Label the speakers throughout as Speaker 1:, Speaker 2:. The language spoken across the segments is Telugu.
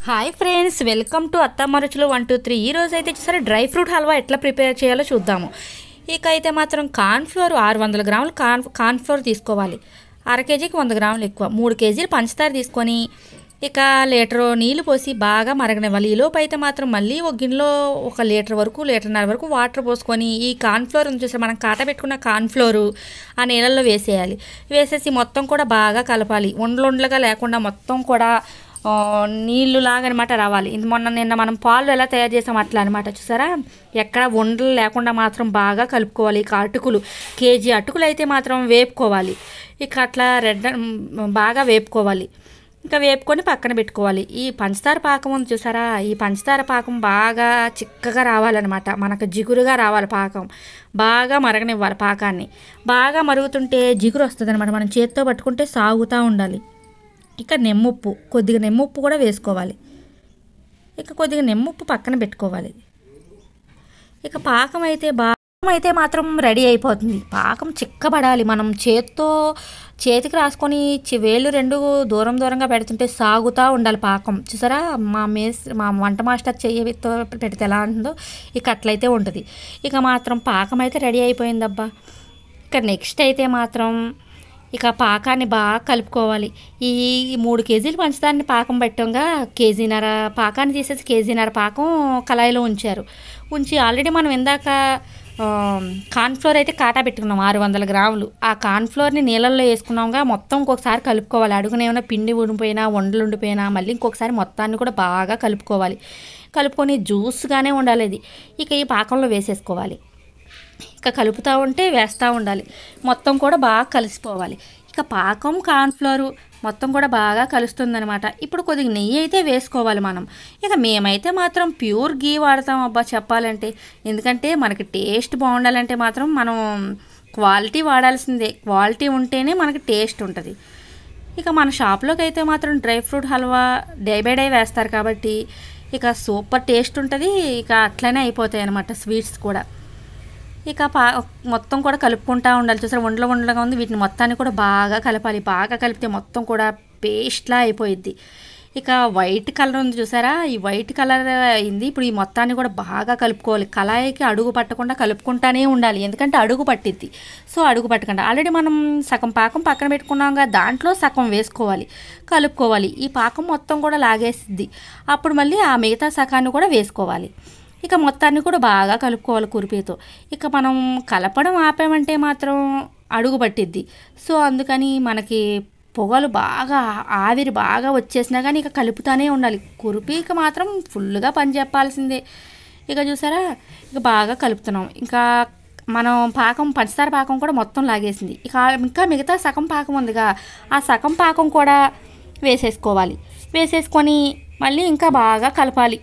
Speaker 1: హాయ్ ఫ్రెండ్స్, వెల్కమ్ టు అత్తమ్మ రుచులు 1 2 3. ఈ రోజు అయితే చూసారా డ్రై ఫ్రూట్ హల్వా ఎట్లా ప్రిపేర్ చేయాలో చూద్దాము. ఇక అయితే మాత్రం కార్న్ఫ్లోర్ 600 గ్రాములు కార్న్ఫ్లోర్ తీసుకోవాలి. అర కేజీకి 100 గ్రాములు ఎక్కువ. 3 కేజీలు పంచదార తీసుకొని ఇక లీటరు నీళ్ళు పోసి బాగా మరగనివ్వాలి. ఈలోపు అయితే మాత్రం మళ్ళీ ఒక గిన్నెలో 1 లీటర్ వరకు లీటర్న్నర వరకు వాటర్ పోసుకొని ఈ కార్న్ఫ్లోర్ చూసారు మనం కాటబెట్టుకున్న కార్న్ఫ్లోరు ఆ నీళ్ళల్లో వేసేయాలి. వేసేసి మొత్తం కూడా బాగా కలపాలి. ఉండలుండలుగా లేకుండా మొత్తం కూడా నీళ్ళు లాగా అనమాట రావాలి. నిన్న మనం పాలు ఎలా తయారు చేసాం అట్లా అనమాట. చూసారా ఎక్కడ ఉండలు లేకుండా మాత్రం బాగా కలుపుకోవాలి. ఇక అటుకులు కేజీ అటుకులు అయితే మాత్రం వేపుకోవాలి. ఇక అట్లా బాగా వేపుకోవాలి. ఇంకా వేపుకొని పక్కన పెట్టుకోవాలి. ఈ పంచదార పాకం ఉంది చూసారా, ఈ పంచదార పాకం బాగా చిక్కగా రావాలన్నమాట. మనకు జిగురుగా రావాలి పాకం. బాగా మరగనివ్వాలి పాకాన్ని. బాగా మరుగుతుంటే జిగురు వస్తుంది అనమాట. మనం చేత్తో పట్టుకుంటే సాగుతూ ఉండాలి. ఇక నెమ్ముప్పు, కొద్దిగా నెమ్ముప్పు కూడా వేసుకోవాలి. ఇక కొద్దిగా నెమ్ముప్పు పక్కన పెట్టుకోవాలి. ఇక పాకం అయితే మాత్రం రెడీ అయిపోతుంది. పాకం చిక్కబడాలి. మనం చేతికి రాసుకొని వేళ్ళు 2 దూరంగా పెడుతుంటే సాగుతూ ఉండాలి పాకం. చూసారా మా వంట మాస్టర్ చెయ్యితో పెడితే ఎలా ఉంటుందో ఇక అట్లయితే ఉంటుంది. ఇక మాత్రం పాకం అయితే రెడీ అయిపోయిందబ్బా. ఇక నెక్స్ట్ అయితే మాత్రం ఇక పాకాన్ని బాగా కలుపుకోవాలి. ఈ 3 కేజీలు పంచదారని పాకం పెట్టంగా కేజీన్నర పాకాన్ని తీసేసి కేజీన్నర పాకం కళాయిలో ఉంచి ఆల్రెడీ మనం ఇందాక కార్న్ఫ్లోర్ అయితే కాటా పెట్టుకున్నాం 600 గ్రాములు. ఆ కార్న్ఫ్లోర్ని నీళ్ళల్లో వేసుకున్నాంగా మొత్తం ఇంకొకసారి కలుపుకోవాలి. అడుగునేమైనా పిండి ఉండిపోయినా వండలు ఉండిపోయినా మళ్ళీ ఇంకొకసారి మొత్తాన్ని కూడా బాగా కలుపుకొని జ్యూస్గానే ఉండాలి అది. ఇక ఈ పాకంలో వేసేసుకోవాలి. ఇక కలుపుతూ ఉంటే వేస్తూ ఉండాలి. మొత్తం కూడా బాగా కలిసిపోవాలి. ఇక పాకం కార్న్ఫ్లోరు మొత్తం కూడా బాగా కలుస్తుందనమాట. ఇప్పుడు కొద్దిగా నెయ్యి అయితే వేసుకోవాలి మనం. ఇక మేమైతే మాత్రం ప్యూర్ గీ వాడతాం అబ్బా చెప్పాలంటే. ఎందుకంటే మనకి టేస్ట్ బాగుండాలంటే మాత్రం మనం క్వాలిటీ వాడాల్సిందే. క్వాలిటీ ఉంటేనే మనకి టేస్ట్ ఉంటుంది. ఇక మన షాప్లోకి అయితే మాత్రం dry fruit halwa day by day వేస్తారు కాబట్టి ఇక సూపర్ టేస్ట్ ఉంటుంది. ఇక అట్లనే అయిపోతాయి అన్నమాట స్వీట్స్ కూడా. ఇక మొత్తం కూడా కలుపుకుంటూ ఉండాలి. చూసారా ఉండలుగా ఉంది. వీటిని మొత్తాన్ని కూడా బాగా కలపాలి. బాగా కలిపితే మొత్తం కూడా పేస్ట్లా అయిపోయిద్ది. ఇక వైట్ కలర్ ఉంది చూసారా, ఈ వైట్ కలర్ అయింది. ఇప్పుడు ఈ మొత్తాన్ని కూడా బాగా కలుపుకోవాలి. కళాయికి అడుగు పట్టకుండా కలుపుకుంటానే ఉండాలి. ఎందుకంటే అడుగు పట్టిద్ది. సో అడుగు పట్టకుండా ఆల్రెడీ మనం సగం పాకం పక్కన పెట్టుకున్నాంగా, దాంట్లో సగం వేసుకోవాలి, కలుపుకోవాలి. ఈ పాకం మొత్తం కూడా లాగేసిద్ది. అప్పుడు మళ్ళీ ఆ మిగతా సగాన్ని కూడా వేసుకోవాలి. ఇక మొత్తాన్ని కూడా బాగా కలుపుకోవాలి కురిపితో. ఇక మనం కలపడం ఆపామంటే మాత్రం అడుగు పట్టిద్ది. సో అందుకని మనకి పొగలు బాగా ఆవిరి బాగా వచ్చేసినా కానీ ఇక కలుపుతానే ఉండాలి. కురిపిక మాత్రం ఫుల్గా పని చెప్పాల్సిందే. ఇక చూసారా ఇక బాగా కలుపుతున్నాం. ఇంకా మనం పంచదార పాకం కూడా మొత్తం లాగేసింది. ఇంకా మిగతా సగం పాకం ఉందిగా, ఆ సగం పాకం కూడా వేసేసుకొని మళ్ళీ ఇంకా బాగా కలపాలి.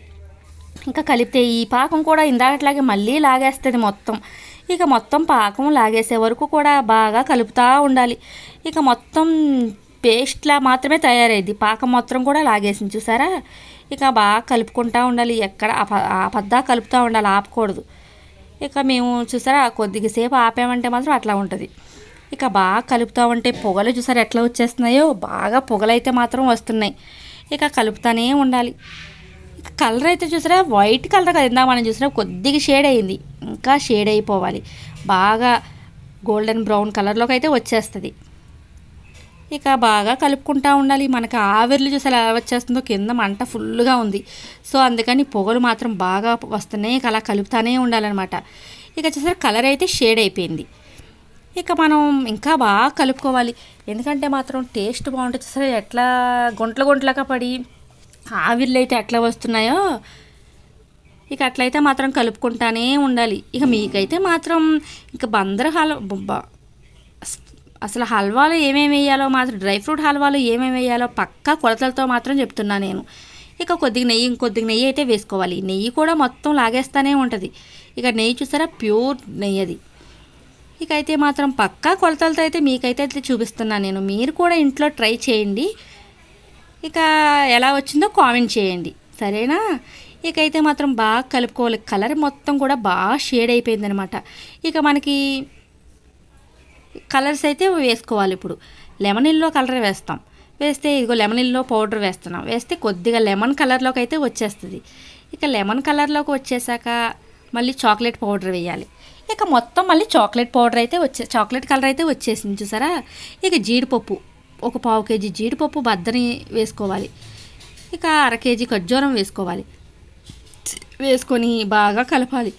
Speaker 1: ఇంకా కలిపితే ఈ పాకం కూడా ఇందాకట్లాగే మళ్ళీ లాగేస్తుంది మొత్తం. ఇక మొత్తం పాకం లాగేసే వరకు కూడా బాగా కలుపుతూ ఉండాలి. ఇక మొత్తం పేస్ట్లా మాత్రమే తయారైంది. పాకం మొత్తం కూడా లాగేసింది చూసారా. ఇక బాగా కలుపుకుంటూ ఉండాలి. ఎక్కడ ఆపద్దా కలుపుతూ ఉండాలి, ఆపకూడదు. ఇక మేము చూసారా కొద్దిసేపు ఆపామంటే మాత్రం అట్లా ఉంటుంది. ఇక బాగా కలుపుతూ ఉంటే పొగలు చూసారా ఎట్లా వచ్చేస్తున్నాయో, బాగా పొగలైతే మాత్రం వస్తున్నాయి. ఇక కలుపుతూనే ఉండాలి. కలర్ అయితే చూసారా వైట్ కలర్ కదా మనం చూసినా కొద్దిగా షేడ్ అయింది. ఇంకా షేడ్ అయిపోవాలి. బాగా గోల్డెన్ బ్రౌన్ కలర్లోకి అయితే వచ్చేస్తుంది. ఇక బాగా కలుపుకుంటూ ఉండాలి. మనకి ఆవిర్లు చూసారా ఎలా వచ్చేస్తుందో, కింద మంట ఫుల్గా ఉంది. సో అందుకని పొగలు మాత్రం బాగా వస్తున్నాయి. ఇక అలా కలుపుతూనే ఉండాలన్నమాట. ఇక చూసారా కలర్ అయితే షేడ్ అయిపోయింది. ఇక మనం ఇంకా బాగా కలుపుకోవాలి. ఎందుకంటే మాత్రం టేస్ట్ బాగుంటుంది. చూసారా ఎట్లా గుంటలుగా పడి ఆవిర్లు అయితే ఎట్లా వస్తున్నాయో, ఇక అట్లయితే మాత్రం కలుపుకుంటానే ఉండాలి. ఇక మీకైతే మాత్రం ఇక అసలు హల్వాలో ఏమేమి వేయాలో మాత్రం డ్రై ఫ్రూట్ హల్వాలో ఏమేమి వేయాలో పక్కా కొలతలతో మాత్రం చెప్తున్నా నేను. ఇక ఇంకొద్దిగా నెయ్యి అయితే వేసుకోవాలి. నెయ్యి కూడా మొత్తం లాగేస్తూనే ఉంటుంది. ఇక నెయ్యి చూసారా ప్యూర్ నెయ్యి అది. ఇక అయితే మాత్రం పక్కా కొలతలతో అయితే మీకైతే చూపిస్తున్నాను నేను. మీరు కూడా ఇంట్లో ట్రై చేయండి. ఇక ఎలా వచ్చిందో కామెంట్ చేయండి, సరేనా. ఇక అయితే మాత్రం బాగా కలుపుకోవాలి. కలర్ మొత్తం కూడా బాగా షేడ్ అయిపోయింది అనమాట. ఇక మనకి కలర్స్ అయితే వేసుకోవాలి. ఇప్పుడు లెమన్ ఎల్లో కలర్ వేస్తే ఇదిగో లెమన్ ఎల్లో పౌడర్ వేస్తున్నాం. వేస్తే కొద్దిగా లెమన్ కలర్లోకి అయితే వచ్చేస్తుంది. ఇక లెమన్ కలర్లోకి వచ్చేసాక మళ్ళీ చాక్లెట్ పౌడర్ వేయాలి. ఇక మొత్తం మళ్ళీ చాక్లెట్ పౌడర్ అయితే చాక్లెట్ కలర్ అయితే వచ్చేసింది చూసారా. ఇక జీడిపప్పు ఒక 1/2 kg జీడిపప్పు బద్దని వేసుకోవాలి. ఇక 1/2 kg ఖర్జూరం వేసుకోవాలి. వేసుకొని బాగా కలపాలి.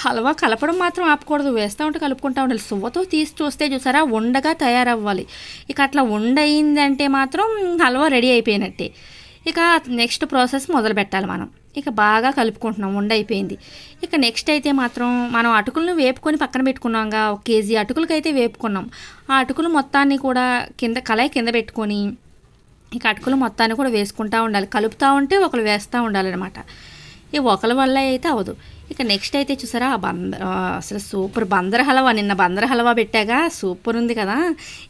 Speaker 1: హల్వా కలపడం మాత్రం ఆపకూడదు, వేస్తూ ఉంటే కలుపుకుంటూ ఉండాలి. సువ్వతో తీసి చూస్తే చూసారా ఉండగా తయారవ్వాలి. ఇక అట్లా ఉండయిందంటే మాత్రం హల్వా రెడీ అయిపోయినట్టే. ఇక నెక్స్ట్ ప్రాసెస్ మొదలు పెట్టాలి మనం. ఇక బాగా కలుపుకుంటున్నాం, ఉండైపోయింది. ఇక నెక్స్ట్ అయితే మాత్రం మనం అటుకులను వేపుకొని పక్కన పెట్టుకున్నాంగా, 1 kg అటుకులకైతే వేపుకున్నాం. ఆ అటుకులు మొత్తాన్ని కూడా కళాయి కింద పెట్టుకొని ఇక అటుకులు మొత్తాన్ని కూడా వేసుకుంటూ ఉండాలి. కలుపుతూ ఉంటే ఒకరు వేస్తూ ఉండాలన్నమాట. ఈ ఒకరి వల్ల అయితే అవ్వదు. ఇక నెక్స్ట్ అయితే చూసారా అసలు సూపర్ బందర్ హల్వా. నిన్న బందర్ హల్వా పెట్టాగా, సూపర్ ఉంది కదా.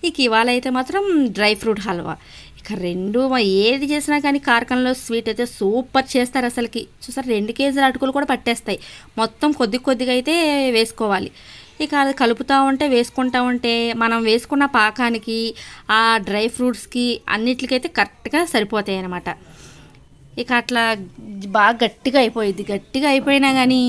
Speaker 1: ఇక ఇవాళ అయితే మాత్రం డ్రై ఫ్రూట్ హల్వా. ఇక రెండు ఏది చేసినా కానీ కారకంలో స్వీట్ అయితే సూపర్ చేస్తారు అసలుకి. చూసారా 2 kg అటుకులు కూడా పట్టేస్తాయి. మొత్తం కొద్దిగా అయితే వేసుకోవాలి. ఇక అది కలుపుతూ ఉంటే వేసుకుంటూ ఉంటే మనం వేసుకున్న పాకానికి ఆ డ్రై ఫ్రూట్స్కి అన్నిటికైతే కరెక్ట్గా సరిపోతాయి అన్నమాట. ఇక అట్లా బాగా గట్టిగా అయిపోయింది. గట్టిగా అయిపోయినా కానీ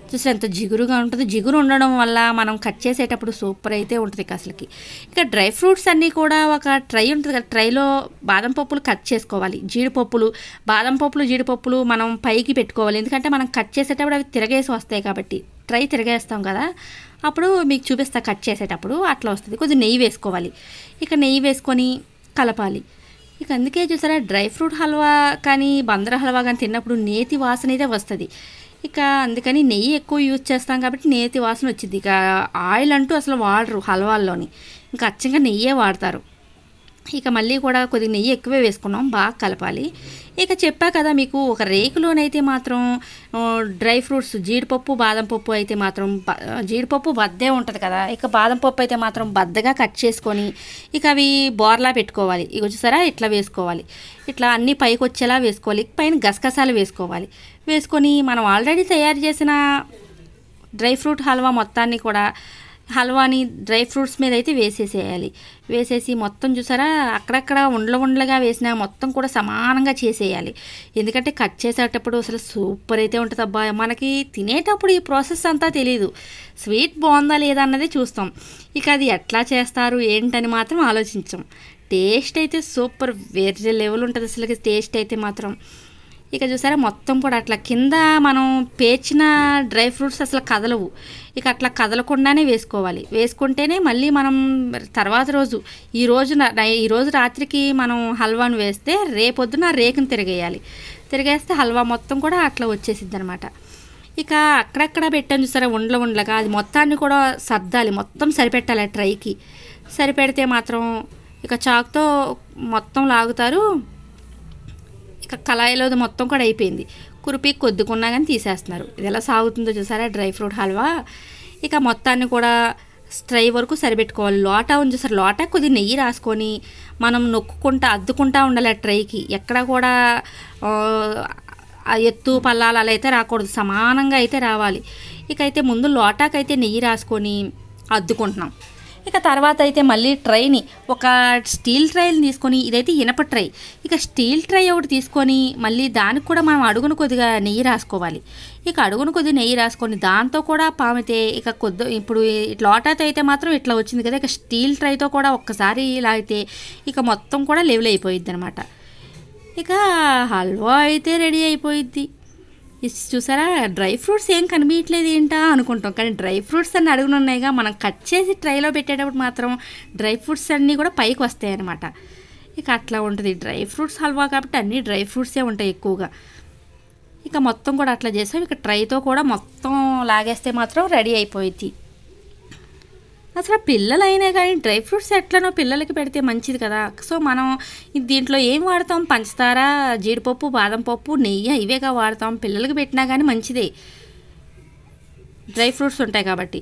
Speaker 1: చూసి ఎంత జిగురుగా ఉంటుంది. జిగురు ఉండడం వల్ల మనం కట్ చేసేటప్పుడు సూపర్ అయితే ఉంటుంది అసలుకి. ఇక డ్రై ఫ్రూట్స్ అన్నీ కూడా ఒక ట్రై ఉంటుంది కదా, ట్రైలో బాదం పప్పులు కట్ చేసుకోవాలి. బాదం పప్పులు జీడిపప్పులు మనం పైకి పెట్టుకోవాలి. ఎందుకంటే మనం కట్ చేసేటప్పుడు అవి తిరగేసి వస్తాయి కాబట్టి. ట్రై తిరగేస్తాం కదా, అప్పుడు మీకు చూపిస్తా కట్ చేసేటప్పుడు అట్లా వస్తుంది. కొద్దిగా నెయ్యి వేసుకోవాలి. ఇక నెయ్యి వేసుకొని కలపాలి. ఇక అందుకే చూసారా డ్రై ఫ్రూట్ హల్వా కానీ బందర్ హల్వా కానీ తిన్నప్పుడు నేతి వాసన అయితే వస్తుంది. ఇక అందుకని నెయ్యి ఎక్కువ యూజ్ చేస్తాం కాబట్టి నేతి వాసన వచ్చింది. ఇక ఆయిల్ అంటూ అసలు వాడరు హల్వాల్లోని, ఇంకా అచ్చంగా నెయ్యే వాడతారు. ఇక మళ్ళీ కూడా కొద్దిగా నెయ్యి ఎక్కువే వేసుకున్నాం, బాగా కలపాలి. ఇక చెప్పా కదా మీకు, ఒక రేకులోనైతే మాత్రం డ్రై ఫ్రూట్స్ జీడిపప్పు బాదం పప్పు అయితే మాత్రం జీడిపప్పు బద్దే ఉంటుంది కదా, ఇక బాదం పప్పు అయితే మాత్రం బద్దగా కట్ చేసుకొని ఇక అవి బోర్లా పెట్టుకోవాలి. ఇక చూసారా ఇట్లా వేసుకోవాలి. ఇట్లా అన్నీ పైకి వచ్చేలా వేసుకోవాలి. పైన గసగసాలు వేసుకోవాలి. వేసుకొని మనం ఆల్రెడీ తయారు చేసిన డ్రై ఫ్రూట్ హల్వా మొత్తాన్ని కూడా హల్వాని డ్రై ఫ్రూట్స్ మీద అయితే వేసేసేయాలి. వేసేసి మొత్తం చూసారా అక్కడక్కడ ఉండలుగా వేసినా మొత్తం కూడా సమానంగా చేసేయాలి. ఎందుకంటే కట్ చేసేటప్పుడు అసలు సూపర్ అయితే ఉంటుంది. అబ్బా మనకి తినేటప్పుడు ఈ ప్రాసెస్ అంతా తెలియదు, స్వీట్ బాగుందా లేదా అన్నది చూస్తాం. ఇక అది ఎట్లా చేస్తారు ఏంటని మాత్రం ఆలోచించాం. టేస్ట్ అయితే సూపర్ వేరే లెవెల్ ఉంటుంది అసలు టేస్ట్ అయితే మాత్రం. ఇక చూసారా మొత్తం కూడా అట్లా కింద మనం పేర్చిన డ్రై ఫ్రూట్స్ అసలు కదలవు. ఇక అట్లా కదలకుండానే వేసుకోవాలి. వేసుకుంటేనే మళ్ళీ మనం తర్వాత రోజు ఈ రోజు రాత్రికి మనం హల్వాను వేస్తే రేపొద్దున రేకుని తిరిగేస్తే హల్వా మొత్తం కూడా అట్లా వచ్చేసిద్ది అనమాట. ఇక అక్కడక్కడ పెట్టాను చూసారా ఉండలుగా, అది మొత్తాన్ని కూడా సర్దాలి, మొత్తం సరిపెట్టాలి ట్రైకి. సరిపెడితే మాత్రం ఇక చాకుతో మొత్తం లాగుతారు. ఇక కళాయిలో మొత్తం కూడా అయిపోయింది. కురిపి కొద్దుకున్నా కానీ తీసేస్తున్నారు. ఇది ఎలా సాగుతుందో చూసారా డ్రై ఫ్రూట్ హల్వా. ఇక మొత్తాన్ని కూడా ట్రై వరకు సరిపెట్టుకోవాలి. లోటా ఉంది చూసారు, లోటా కొద్దిగా నెయ్యి రాసుకొని మనం నొక్కుంటా అద్దుకుంటా ఉండాలి ఆ ట్రైకి. ఎక్కడ కూడా ఎత్తు పల్లాలు అలా అయితే రాకూడదు, సమానంగా అయితే రావాలి. ఇక అయితే ముందు లోటాకైతే నెయ్యి రాసుకొని అద్దుకుంటున్నాం. ఇక తర్వాత అయితే మళ్ళీ ట్రైని ఒక స్టీల్ ట్రైని తీసుకొని, ఇదైతే ఇనప ట్రై, ఇక స్టీల్ ట్రై ఒకటి తీసుకొని మళ్ళీ దానికి కూడా మనం అడుగును కొద్దిగా నెయ్యి రాసుకోవాలి. ఇక అడుగును కొద్దిగా నెయ్యి రాసుకొని దాంతో కూడా పామితే ఇక ఇప్పుడు లోటాతో అయితే మాత్రం ఇట్లా వచ్చింది కదా, ఇక స్టీల్ ట్రైతో కూడా ఒక్కసారి లాగితే ఇక మొత్తం కూడా లెవెల్ అయిపోయిద్ది అనమాట. ఇక హల్వా అయితే రెడీ అయిపోయిద్ది. చూసారా డ్రై ఫ్రూట్స్ ఏం కనిపించట్లేదు ఏంటా అనుకుంటాం, కానీ డ్రై ఫ్రూట్స్ అన్నీ అడుగులు ఉన్నాయిగా. మనం కట్ చేసి ట్రైలో పెట్టేటప్పుడు మాత్రం డ్రై ఫ్రూట్స్ అన్నీ కూడా పైకి వస్తాయి అన్నమాట. ఇక అట్లా ఉంటుంది డ్రై ఫ్రూట్స్ హల్వా కాబట్టి అన్నీ డ్రై ఫ్రూట్సే ఉంటాయి ఎక్కువగా. ఇక మొత్తం కూడా అట్లా చేసాం. ఇక ట్రైతో కూడా మొత్తం లాగేస్తే మాత్రం రెడీ అయిపోయింది. అసలు పిల్లలైనా కానీ డ్రై ఫ్రూట్స్ ఎట్లనో పిల్లలకి పెడితే మంచిది కదా. సో మనం దీంట్లో ఏం వాడతాం, పంచదార, జీడిపప్పు, బాదం పప్పు, నెయ్యి ఇవేగా వాడతాం. పిల్లలకి పెట్టినా కానీ మంచిదే, డ్రై ఫ్రూట్స్ ఉంటాయి కాబట్టి.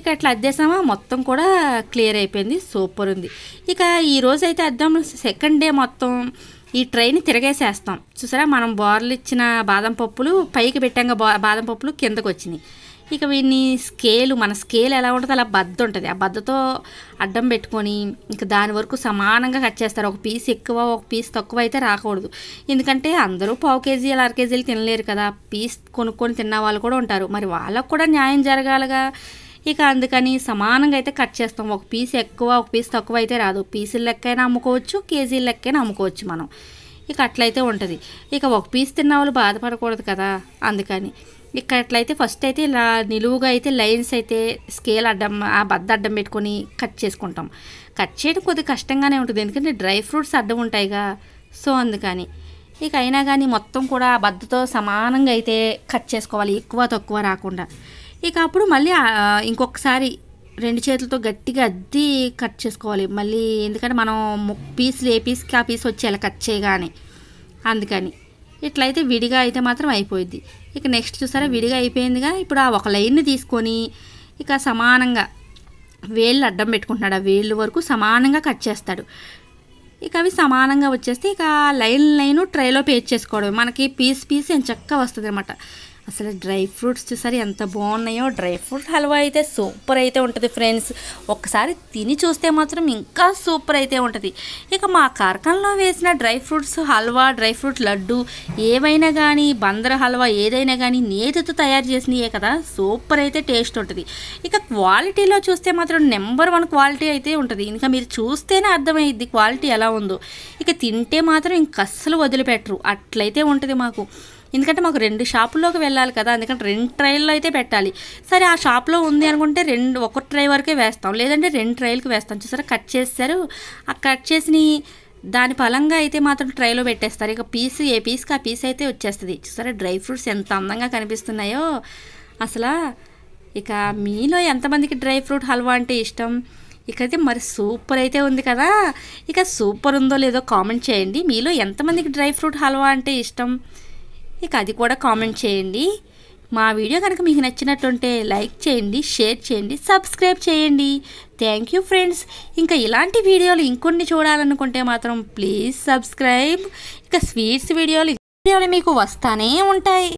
Speaker 1: ఇక అట్లా అద్దేసామా మొత్తం కూడా క్లియర్ అయిపోయింది, సూపర్ ఉంది. ఇక ఈరోజు అయితే అద్దాం సెకండ్ డే మొత్తం ఈ ట్రైని తిరగేసేస్తాం. చూసారా మనం బోర్లు ఇచ్చిన బాదం పప్పులు పైకి పెట్టాక బాదం పప్పులు కిందకు వచ్చినాయి. ఇక వీడిని మన స్కేల్ ఎలా ఉంటుంది అలా బద్ద ఉంటుంది, ఆ బద్దతో అడ్డం పెట్టుకొని ఇంకా దాని వరకు సమానంగా కట్ చేస్తారు. ఒక పీస్ ఎక్కువ ఒక పీస్ తక్కువ అయితే రాకూడదు, ఎందుకంటే అందరూ పావు కేజీలు 1/2 కేజీలు తినలేరు కదా, పీస్ కొనుక్కొని తిన్న వాళ్ళు కూడా ఉంటారు, మరి వాళ్ళకు కూడా న్యాయం జరగాలిగా. ఇక అందుకని సమానంగా అయితే కట్ చేస్తాం. ఒక పీస్ ఎక్కువ ఒక పీస్ తక్కువ అయితే రాదు, పీసుల లెక్కైనా అమ్ముకోవచ్చు, కేజీల లెక్కైనా అమ్ముకోవచ్చు మనం. ఇక అట్లయితే ఉంటుంది. ఇక ఒక పీస్ తిన్న వాళ్ళు బాధపడకూడదు కదా, అందుకని ఇక అట్లయితే ఫస్ట్ అయితే ఇలా నిలువుగా అయితే లైన్స్ అయితే స్కేల్ అడ్డం ఆ బద్ద అడ్డం పెట్టుకొని కట్ చేసుకుంటాం. కట్ చేయడం కొద్దిగా కష్టంగానే ఉంటుంది, ఎందుకంటే డ్రై ఫ్రూట్స్ అడ్డం ఉంటాయిగా, సో అందుకని. ఇక అయినా కానీ మొత్తం కూడా ఆ బద్దతో సమానంగా అయితే కట్ చేసుకోవాలి, ఎక్కువ తక్కువ రాకుండా. ఇక అప్పుడు మళ్ళీ ఇంకొకసారి 2 చేతులతో గట్టిగా అద్ది కట్ చేసుకోవాలి మళ్ళీ, ఎందుకంటే మనం పీసులు ఏ పీస్కి ఆ పీస్ వచ్చేయాలి కట్ చేయగానే, అందుకని. ఇట్లయితే విడిగా అయితే మాత్రం అయిపోయింది. ఇక నెక్స్ట్ చూసారా విడిగా అయిపోయిందిగా, ఇప్పుడు ఆ ఒక లైన్ని తీసుకొని ఇక సమానంగా వేళ్ళు అడ్డం పెట్టుకుంటున్నాడు, ఆ వేళ్ళు వరకు సమానంగా కట్ చేస్తాడు. ఇక అవి సమానంగా వచ్చేస్తే ఇక లైన్ ట్రైలో పేస్ట్ చేసుకోవడం, మనకి పీస్ ఎంచక్కా వస్తుంది అనమాట. అసలు డ్రై ఫ్రూట్స్ చూసారు ఎంత బాగున్నాయో, డ్రై ఫ్రూట్ హల్వా అయితే సూపర్ అయితే ఉంటుంది ఫ్రెండ్స్, ఒక్కసారి తిని చూస్తే మాత్రం ఇంకా సూపర్ అయితే ఉంటుంది. ఇక మా కార్ఖానలో వేసిన dry fruits halwa, dry fruit laddu ఏవైనా కానీ, బందర హల్వా ఏదైనా కానీ నేతితో తయారు చేసినయే కదా, సూపర్ అయితే టేస్ట్ ఉంటుంది. ఇక క్వాలిటీలో చూస్తే మాత్రం నెంబర్ 1 క్వాలిటీ అయితే ఉంటుంది, ఇంకా మీరు చూస్తేనే అర్థమయ్యిద్ది క్వాలిటీ ఎలా ఉందో. ఇక తింటే మాత్రం ఇంక అస్సలు వదిలిపెట్టరు, అట్లయితే ఉంటుంది మాకు. ఎందుకంటే మాకు 2 షాపుల్లోకి వెళ్ళాలి కదా, ఎందుకంటే 2 ట్రైల్లో అయితే పెట్టాలి. సరే ఆ షాప్లో ఉంది అనుకుంటే ఒక ట్రై వరకే వేస్తాం, లేదంటే 2 ట్రైలకి వేస్తాం. చూసారా కట్ చేస్తారు, ఆ కట్ చేసిన దాని ఫలంగా అయితే మాత్రం ట్రైలో పెట్టేస్తారు. ఇక ఏ పీస్కి ఆ పీస్ అయితే వచ్చేస్తుంది. చూసారా డ్రై ఫ్రూట్స్ ఎంత అందంగా కనిపిస్తున్నాయో అసలు. ఇక మీలో ఎంతమందికి డ్రై ఫ్రూట్ హల్వా అంటే ఇష్టం? ఇకైతే మరి సూపర్ అయితే ఉంది కదా, ఇక సూపర్ ఉందో లేదో కామెంట్ చేయండి. మీలో ఎంతమందికి డ్రై ఫ్రూట్ హల్వా అంటే ఇష్టం, ఇక అది కూడా కామెంట్ చేయండి. మా వీడియో కనుక మీకు నచ్చినట్టుంటే లైక్ చేయండి, షేర్ చేయండి, సబ్స్క్రైబ్ చేయండి. Thank you friends. ఇంకా ఇలాంటి వీడియోలు ఇంకొన్ని చూడాలనుకుంటే మాత్రం ప్లీజ్ సబ్స్క్రైబ్. ఇక స్వీట్స్ వీడియోలు మీకు వస్తానే ఉంటాయి.